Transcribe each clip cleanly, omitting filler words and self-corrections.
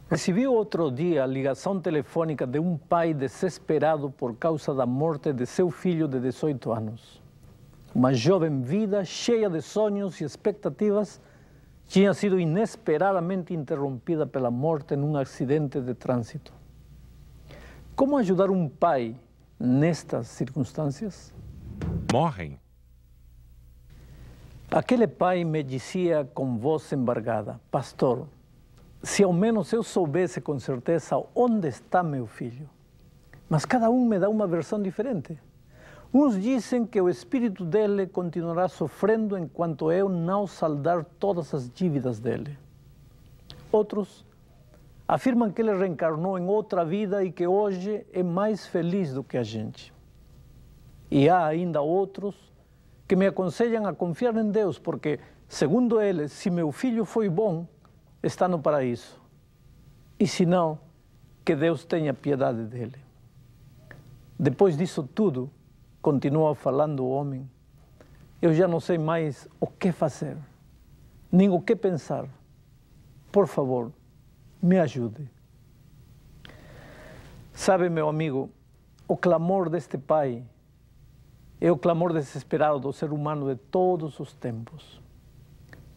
Recebi outro dia a ligação telefônica de um pai desesperado por causa da morte de seu filho de 18 anos. Uma jovem vida cheia de sonhos e expectativas tinha sido inesperadamente interrompida pela morte num acidente de trânsito. Como ajudar um pai nestas circunstâncias? Morrem. Aquele pai me dizia com voz embargada: pastor, se ao menos eu soubesse com certeza onde está meu filho. Mas cada um me dá uma versão diferente. Uns dizem que o espírito dele continuará sofrendo enquanto eu não saldar todas as dívidas dele. Outros afirmam que ele reencarnou em outra vida e que hoje é mais feliz do que a gente. E há ainda outros que me aconselham a confiar em Deus, porque, segundo eles, se meu filho foi bom, está no paraíso. E se não, que Deus tenha piedade dele. Depois disso tudo, continua falando o homem, eu já não sei mais o que fazer, nem o que pensar. Por favor, me ajude. Sabe, meu amigo, o clamor deste pai é o clamor desesperado do ser humano de todos os tempos.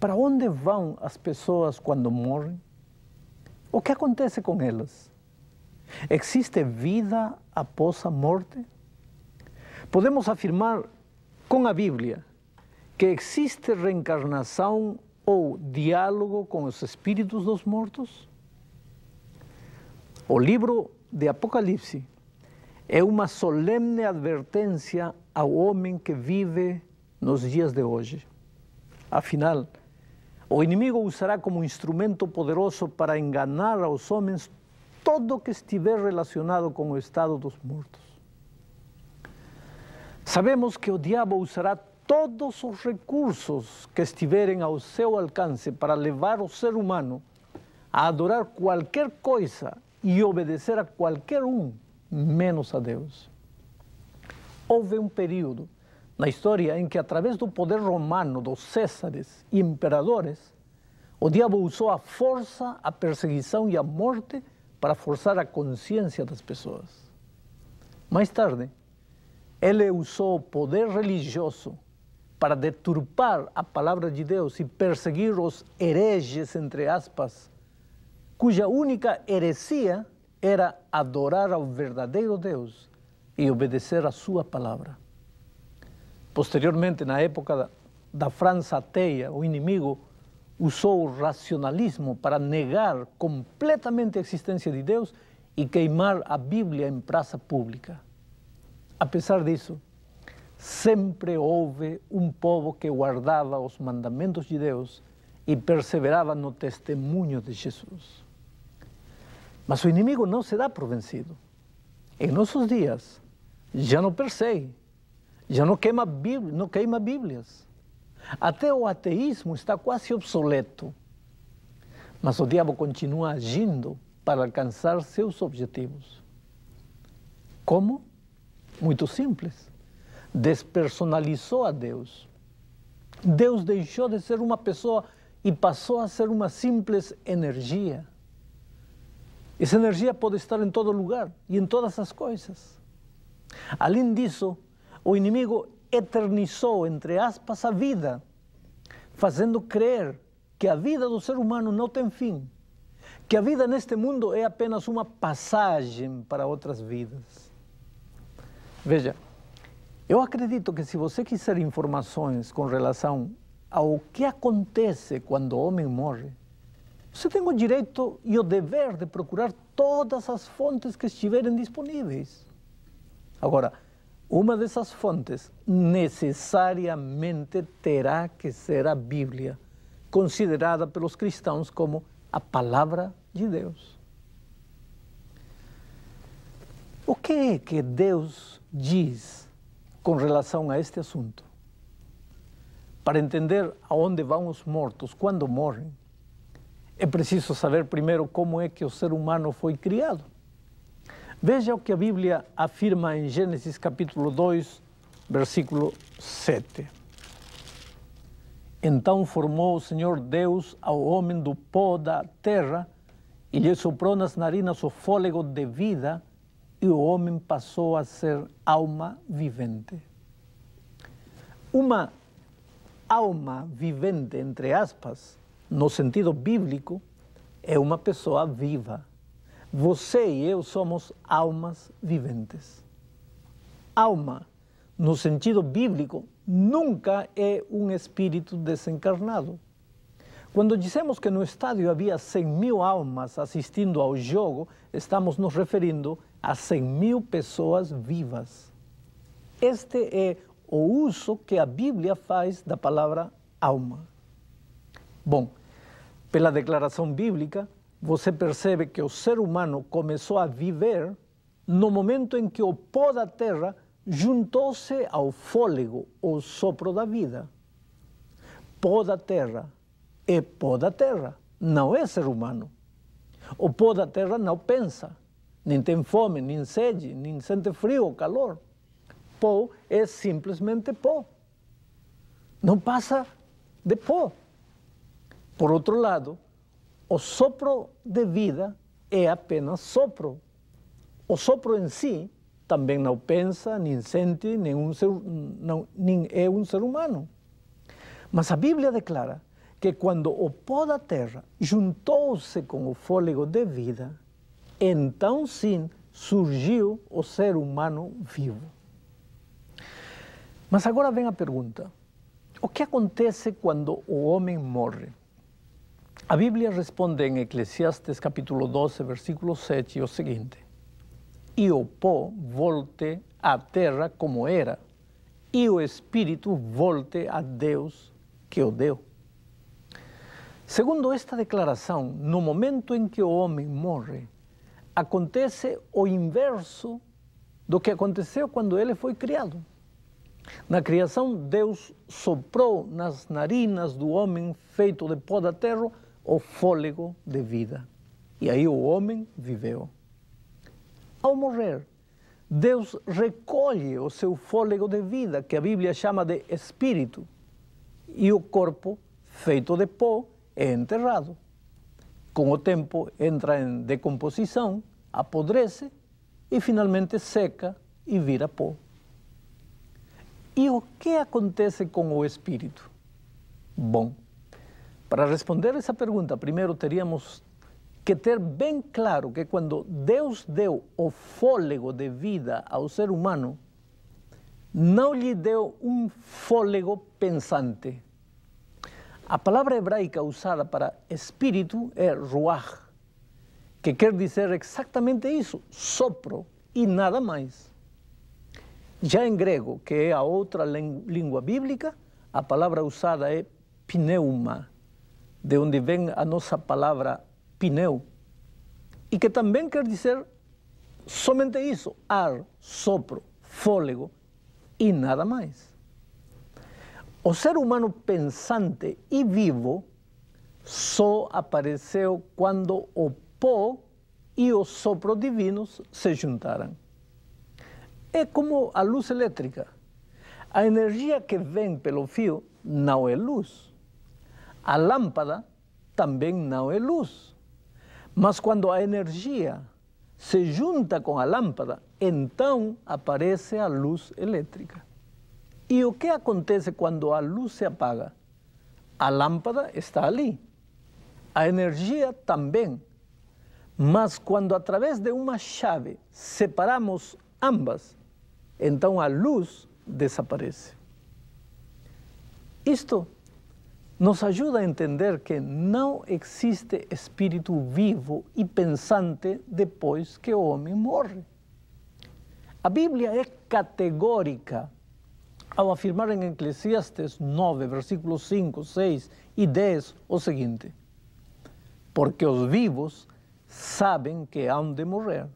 Para onde vão as pessoas quando morrem? O que acontece com elas? Existe vida após a morte? Podemos afirmar com a Bíblia que existe reencarnação ou diálogo com os espíritos dos mortos? O livro de Apocalipse é uma solene advertência ao homem que vive nos dias de hoje. Afinal, o inimigo usará como instrumento poderoso para enganar aos homens todo o que estiver relacionado com o estado dos mortos. Sabemos que o diabo usará todos os recursos que estiverem ao seu alcance para levar o ser humano a adorar qualquer coisa e obedecer a qualquer um, menos a Deus. Houve um período na história em que, através do poder romano dos césares e imperadores, o diabo usou a força, a perseguição e a morte para forçar a consciência das pessoas. Mais tarde, ele usou o poder religioso para deturpar a palavra de Deus e perseguir os hereges, entre aspas, cuja única heresia era adorar ao verdadeiro Deus e obedecer a sua palavra. Posteriormente, na época da França ateia, o inimigo usou o racionalismo para negar completamente a existência de Deus e queimar a Bíblia em praça pública. Apesar disso, sempre houve um povo que guardava os mandamentos de Deus e perseverava no testemunho de Jesus. Mas o inimigo não se dá por vencido. Em nossos dias, já não persegue, já não queima Bíblias. Até o ateísmo está quase obsoleto. Mas o diabo continua agindo para alcançar seus objetivos. Como? Muito simples. Despersonalizou a Deus. Deus deixou de ser uma pessoa e passou a ser uma simples energia. Essa energia pode estar em todo lugar e em todas as coisas. Além disso, o inimigo eternizou, entre aspas, a vida, fazendo crer que a vida do ser humano não tem fim, que a vida neste mundo é apenas uma passagem para outras vidas. Veja, eu acredito que se você quiser informações com relação ao que acontece quando o homem morre, você tem o direito e o dever de procurar todas as fontes que estiverem disponíveis. Agora, uma dessas fontes necessariamente terá que ser a Bíblia, considerada pelos cristãos como a palavra de Deus. O que é que Deus diz com relação a este assunto? Para entender aonde vão os mortos quando morrem, é preciso saber primeiro como é que o ser humano foi criado. Veja o que a Bíblia afirma em Gênesis capítulo 2, versículo 7. Então formou o Senhor Deus ao homem do pó da terra e lhe soprou nas narinas o fôlego de vida, e o homem passou a ser alma vivente. Uma alma vivente, entre aspas, no sentido bíblico, é uma pessoa viva. Você e eu somos almas viventes. Alma, no sentido bíblico, nunca é um espírito desencarnado. Quando dizemos que no estádio havia 100.000 almas assistindo ao jogo, estamos nos referindo a 100.000 pessoas vivas. Este é o uso que a Bíblia faz da palavra alma. Bom, pela declaração bíblica, você percebe que o ser humano começou a viver no momento em que o pó da terra juntou-se ao fôlego, o sopro da vida. Pó da terra é pó da terra, não é ser humano. O pó da terra não pensa, nem tem fome, nem sede, nem sente frio ou calor. Pó é simplesmente pó. Não passa de pó. Por outro lado, o sopro de vida é apenas sopro. O sopro em si também não pensa, nem sente, nem é um ser humano. Mas a Bíblia declara que quando o pó da terra juntou-se com o fôlego de vida, então sim surgiu o ser humano vivo. Mas agora vem a pergunta: o que acontece quando o homem morre? A Bíblia responde em Eclesiastes capítulo 12, versículo 7, o seguinte: e o pó volte à terra como era, e o espírito volte a Deus que o deu. Segundo esta declaração, no momento em que o homem morre, acontece o inverso do que aconteceu quando ele foi criado. Na criação, Deus soprou nas narinas do homem feito de pó da terra o fôlego de vida. E aí o homem viveu. Ao morrer, Deus recolhe o seu fôlego de vida, que a Bíblia chama de espírito, e o corpo, feito de pó, é enterrado. Com o tempo entra em decomposição, apodrece e finalmente seca e vira pó. E o que acontece com o espírito? Bom, para responder essa pergunta, primeiro teríamos que ter bem claro que quando Deus deu o fôlego de vida ao ser humano, não lhe deu um fôlego pensante. A palavra hebraica usada para espírito é ruach, que quer dizer exatamente isso, sopro e nada mais. Já em grego, que é a outra língua bíblica, a palavra usada é pneuma, de onde vem a nossa palavra pneu, e que também quer dizer somente isso, ar, sopro, fôlego e nada mais. O ser humano pensante e vivo só apareceu quando o pó e o sopro divinos se juntaram. É como a luz elétrica. A energia que vem pelo fio não é luz. A lâmpada também não é luz. Mas quando a energia se junta com a lâmpada, então aparece a luz elétrica. E o que acontece quando a luz se apaga? A lâmpada está ali. A energia também. Mas quando através de uma chave separamos ambas, então a luz desaparece. Isto nos ajuda a entender que não existe espírito vivo e pensante depois que o homem morre. A Bíblia é categórica ao afirmar em Eclesiastes 9, versículos 5, 6 e 10 o seguinte: porque os vivos sabem que hão de morrer,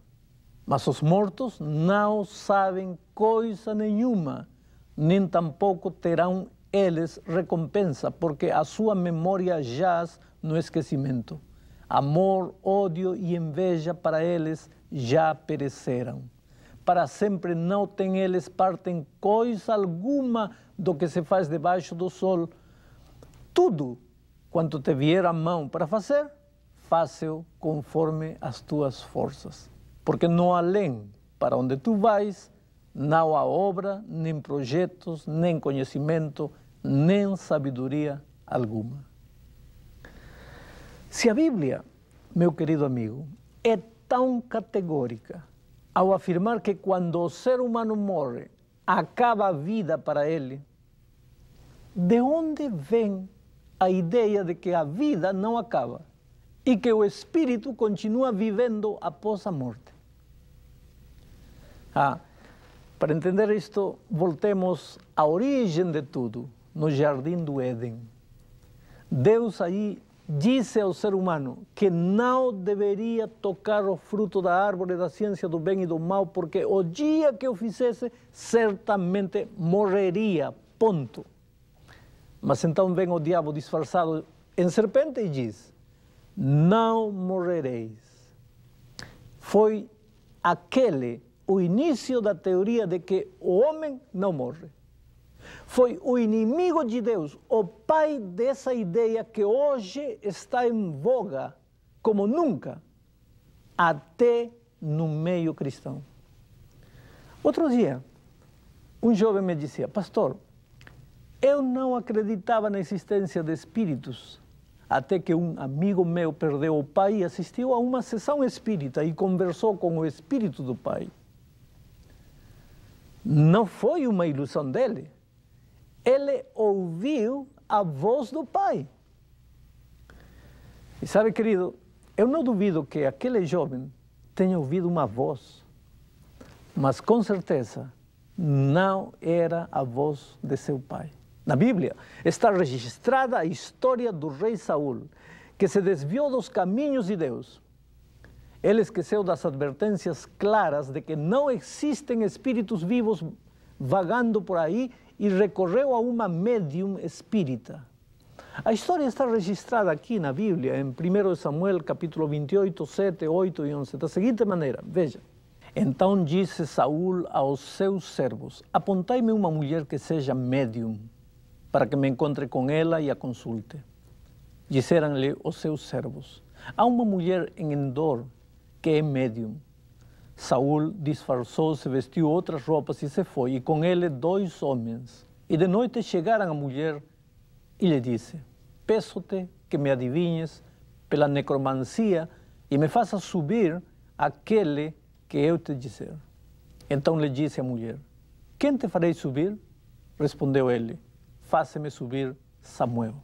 mas os mortos não sabem coisa nenhuma, nem tampouco terão eles recompensa, porque a sua memória jaz no esquecimento. Amor, ódio e inveja para eles já pereceram. Para sempre não têm eles parte em coisa alguma do que se faz debaixo do sol. Tudo quanto te vier à mão para fazer, faze-o conforme as tuas forças. Porque no além para onde tu vais, não há obra, nem projetos, nem conhecimento, nem sabedoria alguma. Se a Bíblia, meu querido amigo, é tão categórica ao afirmar que quando o ser humano morre, acaba a vida para ele, de onde vem a ideia de que a vida não acaba e que o espírito continua vivendo após a morte? Para entender isto, voltemos à origem de tudo, no jardim do Éden. Deus aí disse ao ser humano que não deveria tocar o fruto da árvore da ciência do bem e do mal, porque o dia que o fizesse, certamente morreria, ponto. Mas então vem o diabo disfarçado em serpente e diz: não morrereis. Foi aquele o início da teoria de que o homem não morre. Foi o inimigo de Deus, o pai dessa ideia que hoje está em voga como nunca, até no meio cristão. Outro dia, um jovem me dizia: pastor, eu não acreditava na existência de espíritos, até que um amigo meu perdeu o pai e assistiu a uma sessão espírita e conversou com o espírito do pai. Não foi uma ilusão dele. Ele ouviu a voz do pai. E sabe, querido, eu não duvido que aquele jovem tenha ouvido uma voz, mas com certeza não era a voz de seu pai. Na Bíblia está registrada a história do rei Saul, que se desviou dos caminhos de Deus. Ele esqueceu das advertências claras de que não existem espíritos vivos vagando por aí e recorreu a uma médium espírita. A história está registrada aqui na Bíblia, em 1 Samuel, capítulo 28, 7, 8 e 11, da seguinte maneira, veja. Então disse Saul aos seus servos: apontai-me uma mulher que seja médium, para que me encontre com ela e a consulte. Disseram-lhe os seus servos: há uma mulher em Endor que é médium. Saul disfarçou-se, vestiu outras roupas e se foi, e com ele 2 homens. E de noite chegaram a mulher e lhe disse: peço-te que me adivinhes pela necromancia e me faças subir aquele que eu te disser. Então lhe disse a mulher: quem te farei subir? Respondeu ele: faça-me subir Samuel.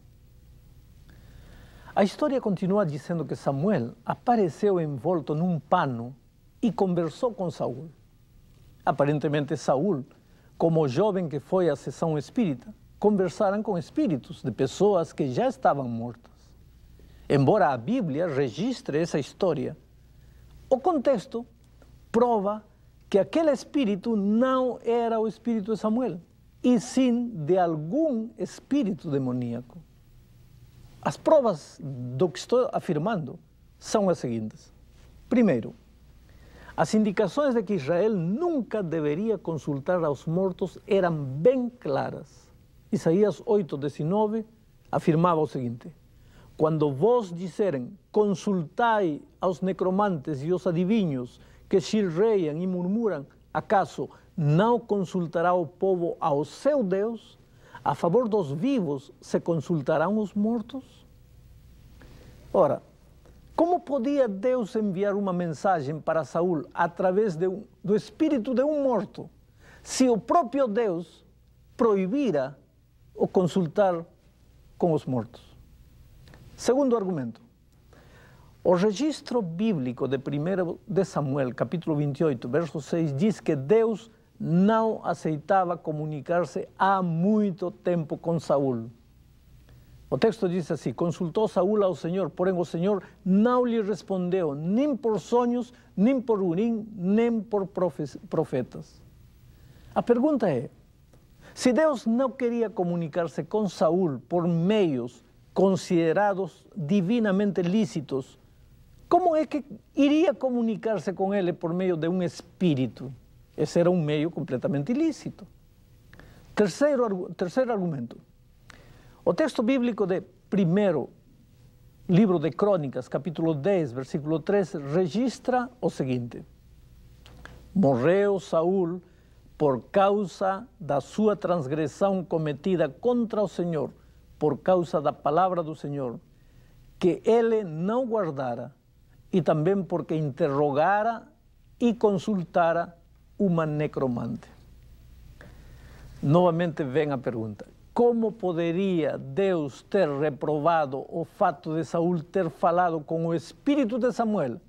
A história continua dizendo que Samuel apareceu envolto num pano e conversou com Saul. Aparentemente Saul, como jovem que foi à sessão espírita, conversaram com espíritos de pessoas que já estavam mortas. Embora a Bíblia registre essa história, o contexto prova que aquele espírito não era o espírito de Samuel, e sim de algum espírito demoníaco. As provas do que estou afirmando são as seguintes. Primeiro, as indicações de que Israel nunca deveria consultar aos mortos eram bem claras. Isaías 8:19 afirmava o seguinte: quando vos disserem, consultai aos necromantes e aos adivinhos que chilreiam e murmuram, acaso não consultará o povo ao seu Deus? A favor dos vivos se consultarão os mortos? Ora, como podia Deus enviar uma mensagem para Saul através do espírito de um morto, se o próprio Deus proibira o consultar com os mortos? Segundo argumento, o registro bíblico de 1 de Samuel, capítulo 28, verso 6, diz que Deus não aceitava comunicar-se há muito tempo com Saul. O texto diz assim: consultou Saul ao Senhor, porém o Senhor não lhe respondeu, nem por sonhos, nem por Urim, nem por profetas. A pergunta é, se Deus não queria comunicar-se com Saul por meios considerados divinamente lícitos, como é que iria comunicar-se com ele por meio de um espírito? Esse era um meio completamente ilícito. Terceiro argumento. O texto bíblico de 1 livro de Crônicas, capítulo 10, versículo 3, registra o seguinte: morreu Saul por causa da sua transgressão cometida contra o Senhor, por causa da palavra do Senhor, que ele não guardara, e também porque interrogara e consultara uma necromante. Novamente vem a pergunta: como poderia Deus ter reprovado o fato de Saul ter falado com o espírito de Samuel,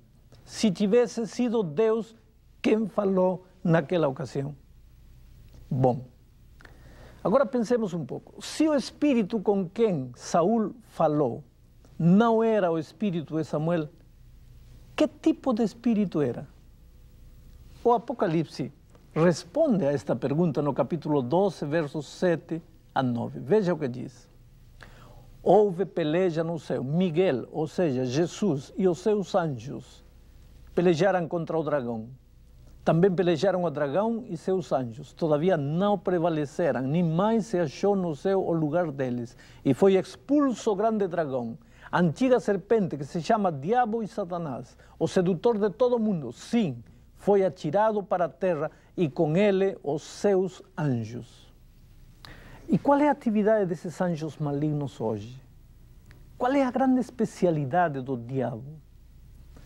se tivesse sido Deus quem falou naquela ocasião? Bom, agora pensemos um pouco. Se o espírito com quem Saul falou não era o espírito de Samuel, que tipo de espírito era? O Apocalipse responde a esta pergunta no capítulo 12, versos 7 a 9. Veja o que diz: houve peleja no céu. Miguel, ou seja, Jesus, e os seus anjos pelejaram contra o dragão. Também pelejaram o dragão e seus anjos. Todavia não prevaleceram, nem mais se achou no céu o lugar deles. E foi expulso o grande dragão, a antiga serpente que se chama Diabo e Satanás, o sedutor de todo mundo. Sim, foi atirado para a terra e com ele os seus anjos. E qual é a atividade desses anjos malignos hoje? Qual é a grande especialidade do diabo?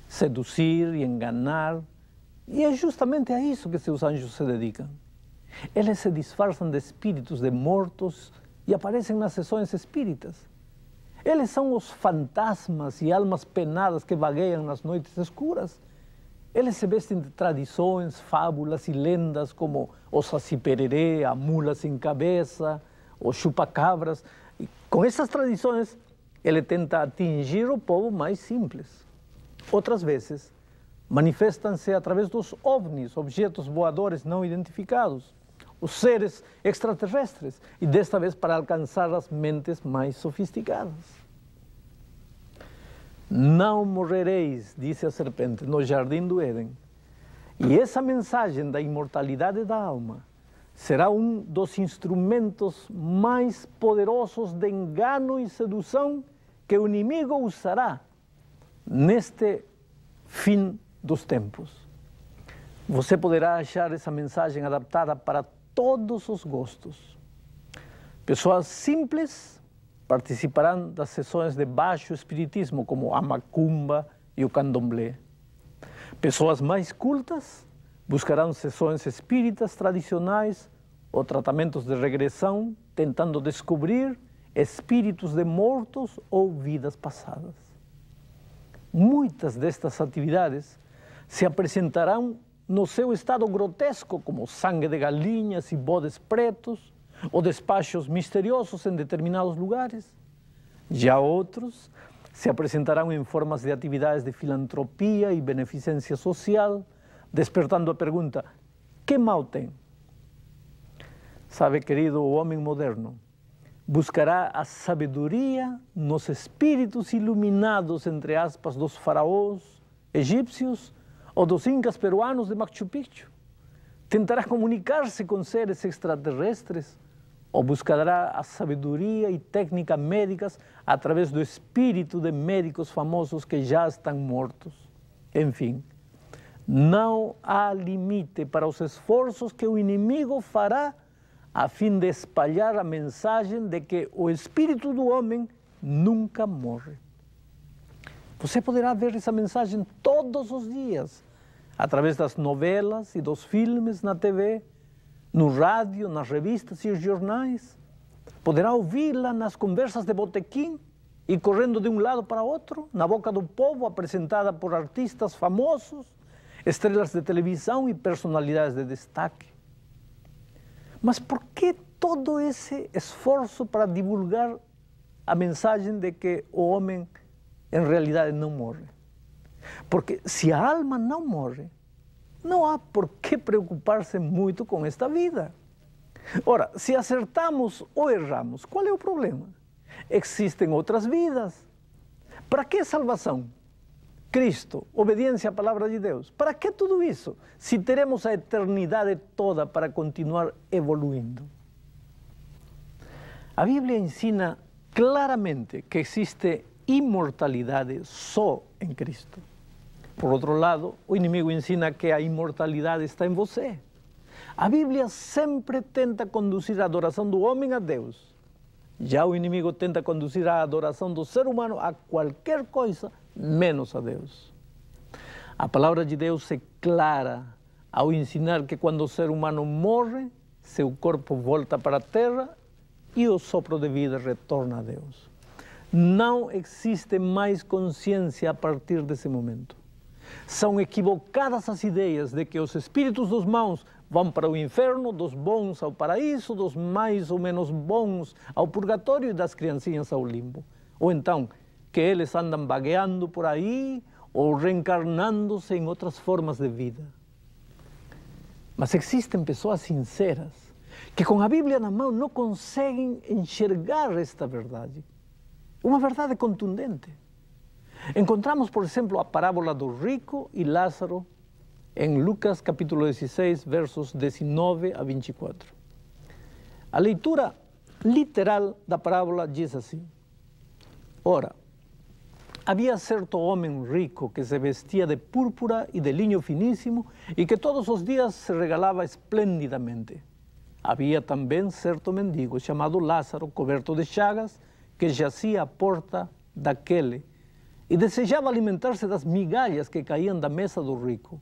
Seduzir e enganar. E é justamente a isso que seus anjos se dedicam. Eles se disfarçam de espíritos de mortos e aparecem nas sessões espíritas. Eles são os fantasmas e almas penadas que vagueiam nas noites escuras. Eles se vestem de tradições, fábulas e lendas como o Saci Pererê, a mula sem cabeça, o chupacabras. E com essas tradições, ele tenta atingir o povo mais simples. Outras vezes, manifestam-se através dos OVNIs, objetos voadores não identificados, os seres extraterrestres, e desta vez para alcançar as mentes mais sofisticadas. Não morrereis, disse a serpente, no jardim do Éden. E essa mensagem da imortalidade da alma será um dos instrumentos mais poderosos de engano e sedução que o inimigo usará neste fim dos tempos. Você poderá achar essa mensagem adaptada para todos os gostos. Pessoas simples participarão das sessões de baixo espiritismo, como a macumba e o candomblé. Pessoas mais cultas buscarão sessões espíritas tradicionais ou tratamentos de regressão, tentando descobrir espíritos de mortos ou vidas passadas. Muitas destas atividades se apresentarão no seu estado grotesco, como sangue de galinhas e bodes pretos, ou despachos misteriosos em determinados lugares. Já outros se apresentarão em formas de atividades de filantropia e beneficência social, despertando a pergunta: que mal tem? Sabe, querido, o homem moderno buscará a sabedoria nos espíritos iluminados, entre aspas, dos faraós egípcios ou dos incas peruanos de Machu Picchu. Tentará comunicar-se com seres extraterrestres ou buscará a sabedoria e técnicas médicas através do espírito de médicos famosos que já estão mortos. Enfim, não há limite para os esforços que o inimigo fará a fim de espalhar a mensagem de que o espírito do homem nunca morre. Você poderá ver essa mensagem todos os dias, através das novelas e dos filmes na TV, no rádio, nas revistas e os jornais. Poderá ouvi-la nas conversas de botequim e correndo de um lado para outro, na boca do povo, apresentada por artistas famosos, estrelas de televisão e personalidades de destaque. Mas por que todo esse esforço para divulgar a mensagem de que o homem, em realidade, não morre? Porque se a alma não morre, não há por que preocupar-se muito com esta vida. Ora, se acertamos ou erramos, qual é o problema? Existem outras vidas. Para que salvação? Cristo, obediência à palavra de Deus. Para que tudo isso, se teremos a eternidade toda para continuar evoluindo? A Bíblia ensina claramente que existe imortalidade só em Cristo. Por outro lado, o inimigo ensina que a imortalidade está em você. A Bíblia sempre tenta conduzir a adoração do homem a Deus. Já o inimigo tenta conduzir a adoração do ser humano a qualquer coisa, menos a Deus. A palavra de Deus é clara ao ensinar que quando o ser humano morre, seu corpo volta para a terra e o sopro de vida retorna a Deus. Não existe mais consciência a partir desse momento. São equivocadas as ideias de que os espíritos dos maus vão para o inferno, dos bons ao paraíso, dos mais ou menos bons ao purgatório e das criancinhas ao limbo. Ou então, que eles andam vagueando por aí ou reencarnando-se em outras formas de vida. Mas existem pessoas sinceras que com a Bíblia na mão não conseguem enxergar esta verdade. Uma verdade contundente. Encontramos, por exemplo, a parábola do rico e Lázaro em Lucas capítulo 16, versos 19 a 24. A leitura literal da parábola diz assim: Ora, havia certo homem rico que se vestia de púrpura e de linho finíssimo e que todos os dias se regalava esplendidamente. Havia também certo mendigo chamado Lázaro, coberto de chagas, que jazia à porta daquele e desejava alimentar-se das migalhas que caíam da mesa do rico,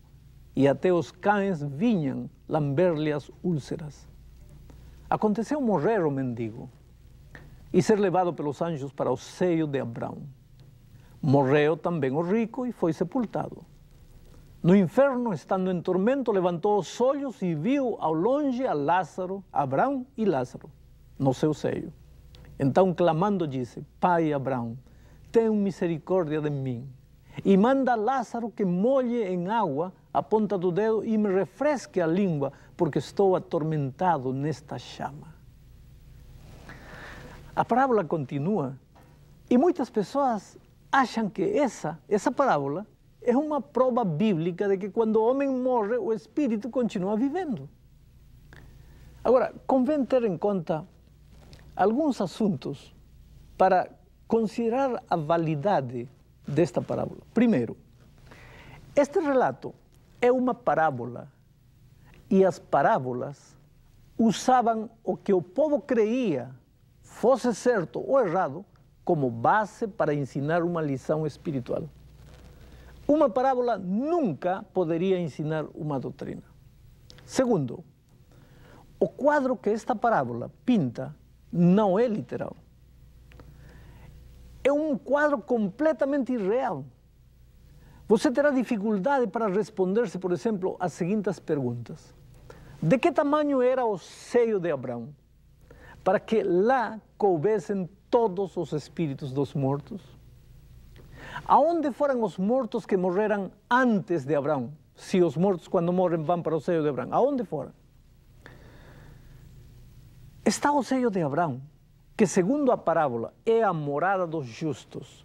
e até os cães vinham lamber-lhe as úlceras. Aconteceu morrer o mendigo e ser levado pelos anjos para o seio de Abraão. Morreu também o rico e foi sepultado. No inferno, estando em tormento, levantou os olhos e viu ao longe a Lázaro, Abraão e Lázaro, no seu seio. Então, clamando, disse: Pai Abraão, tem misericórdia de mim e manda Lázaro que molhe em água a ponta do dedo e me refresque a língua, porque estou atormentado nesta chama. A parábola continua e muitas pessoas acham que essa parábola é uma prova bíblica de que quando o homem morre, o espírito continua vivendo. Agora, convém ter em conta alguns assuntos para considerar a validade desta parábola. Primeiro, este relato é uma parábola e as parábolas usavam o que o povo creia, fosse certo ou errado, como base para ensinar uma lição espiritual. Uma parábola nunca poderia ensinar uma doutrina. Segundo, o quadro que esta parábola pinta não é literal. É um quadro completamente irreal. Você terá dificuldade para responder-se, por exemplo, as seguintes perguntas. De que tamanho era o seio de Abraão, para que lá coubessem todos os espíritos dos mortos? Aonde foram os mortos que morreram antes de Abraão? Se os mortos, quando morrem, vão para o seio de Abraão. Aonde foram? Está o seio de Abraão, que segundo a parábola é a morada dos justos,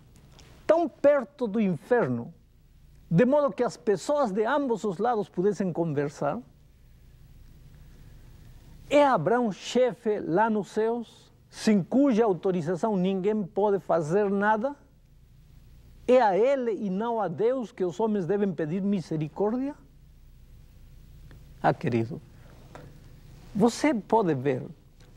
tão perto do inferno, de modo que as pessoas de ambos os lados pudessem conversar? É Abraão chefe lá nos céus, sem cuja autorização ninguém pode fazer nada? É a ele e não a Deus que os homens devem pedir misericórdia? Ah, querido, você pode ver,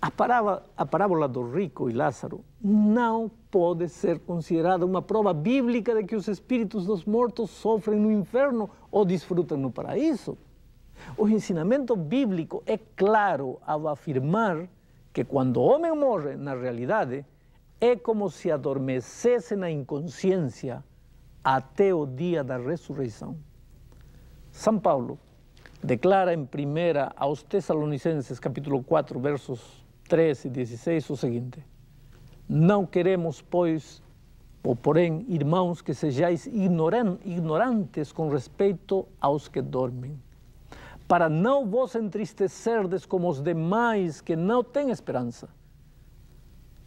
a parábola do rico e Lázaro não pode ser considerada uma prova bíblica de que os espíritos dos mortos sofrem no inferno ou desfrutam no paraíso. O ensinamento bíblico é claro ao afirmar que quando o homem morre, na realidade, é como se adormecesse na inconsciência até o dia da ressurreição. São Paulo declara em 1 aos Tessalonicenses, capítulo 4, versos 13 e 16, o seguinte: Não queremos, pois, ou porém, irmãos, que sejais ignorantes com respeito aos que dormem, para não vos entristecerdes como os demais que não têm esperança.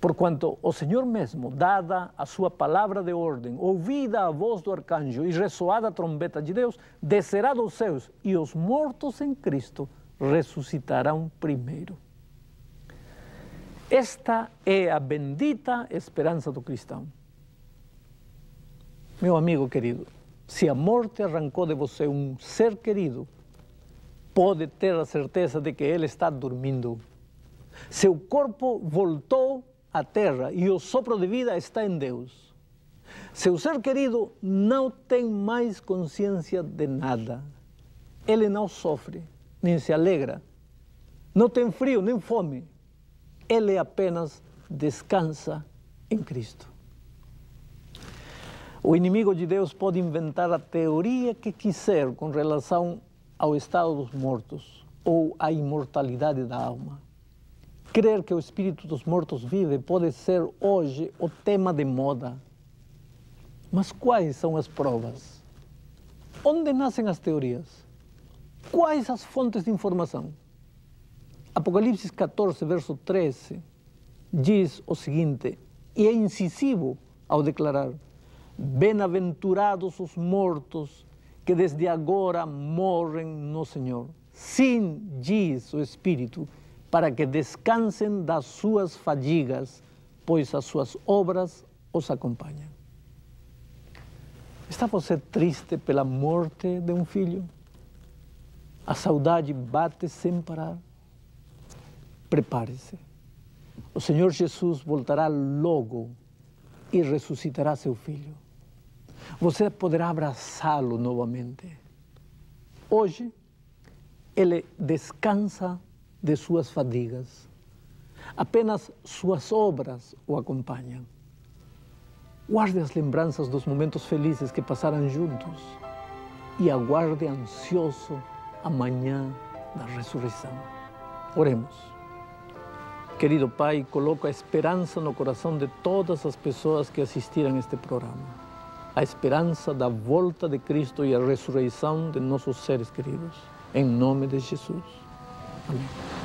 Porquanto o Senhor mesmo, dada a sua palavra de ordem, ouvida a voz do arcanjo e ressoada a trombeta de Deus, descerá dos céus e os mortos em Cristo ressuscitarão primeiro. Esta é a bendita esperança do cristão. Meu amigo querido, se a morte arrancou de você um ser querido, pode ter a certeza de que ele está dormindo. Seu corpo voltou à terra e o sopro de vida está em Deus. Seu ser querido não tem mais consciência de nada. Ele não sofre, nem se alegra. Não tem frio, nem fome. Ele apenas descansa em Cristo. O inimigo de Deus pode inventar a teoria que quiser com relação ao estado dos mortos ou à imortalidade da alma. Crer que o espírito dos mortos vive pode ser hoje o tema de moda. Mas quais são as provas? Onde nascem as teorias? Quais as fontes de informação? Apocalipse 14, verso 13, diz o seguinte, e é incisivo ao declarar: bem-aventurados os mortos que desde agora morrem no Senhor. Sim, diz o Espírito, para que descansem das suas fadigas, pois as suas obras os acompanham. Está você triste pela morte de um filho? A saudade bate sem parar? Prepare-se. O Senhor Jesus voltará logo e ressuscitará seu filho. Você poderá abraçá-lo novamente. Hoje, ele descansa de suas fadigas. Apenas suas obras o acompanham. Guarde as lembranças dos momentos felizes que passaram juntos e aguarde ansioso a manhã da ressurreição. Oremos. Querido Pai, coloco a esperança no coração de todas as pessoas que assistiram a este programa. A esperança da volta de Cristo e a ressurreição de nossos seres queridos. Em nome de Jesus. Amém.